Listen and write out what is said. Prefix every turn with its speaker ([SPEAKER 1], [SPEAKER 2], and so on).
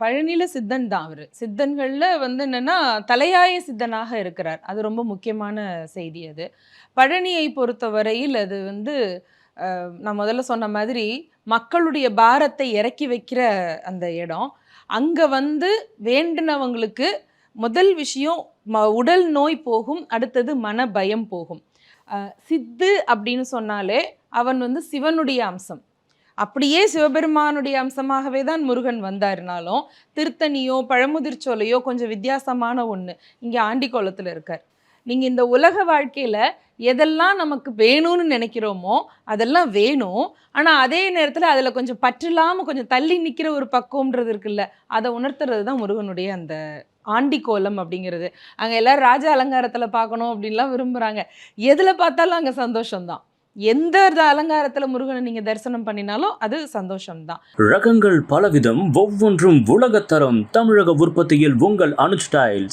[SPEAKER 1] பழனியில சித்தன் தான் அவரு. சித்தன்கள்ல என்னன்னா, தலையாய சித்தனாக இருக்கிறார். அது ரொம்ப முக்கியமான செய்தி அது. பழனியை பொறுத்தவரையில் அது நான் முதல்ல சொன்ன மாதிரி, மக்களுடைய பாரத்தை இறக்கி வைக்கிற அந்த இடம். அங்க வேண்டுனவங்களுக்கு முதல் விஷயம் உடல் நோய் போகும். அடுத்தது மன பயம் போகும். சித்து அப்படின்னு சொன்னாலே, அவன் சிவனுடைய அம்சம். அப்படியே சிவபெருமானுடைய அம்சமாகவே தான் முருகன் வந்தாருனாலும், திருத்தணியோ பழமுதிர்ச்சோலையோ கொஞ்சம் வித்தியாசமான ஒன்று. இங்கே ஆண்டிக்கோலத்தில் இருக்கார். நீங்கள் இந்த உலக வாழ்க்கையில் எதெல்லாம் நமக்கு வேணும்னு நினைக்கிறோமோ அதெல்லாம் வேணும். ஆனால் அதே நேரத்தில் அதில் கொஞ்சம் பற்றில்லாமல் கொஞ்சம் தள்ளி நிற்கிற ஒரு பக்குவம்ன்றது இருக்குல்ல, அதை உணர்த்துறது தான் முருகனுடைய அந்த ஆண்டிக்கோலம் அப்படிங்கிறது. அங்கே எல்லாரும் ராஜ அலங்காரத்தில் பார்க்கணும் அப்படின்லாம் விரும்புகிறாங்க. எதில் பார்த்தாலும் அங்கே சந்தோஷம்தான். எந்த அலங்காரத்துல முருகனை நீங்க தரிசனம் பண்ணினாலும் அது சந்தோஷம்தான்.
[SPEAKER 2] ரகங்கள் பலவிதம், ஒவ்வொன்றும் உலகத்தரம். தமிழக உற்பத்தியில் உங்கள் அனுஜ் டைல்ஸ்.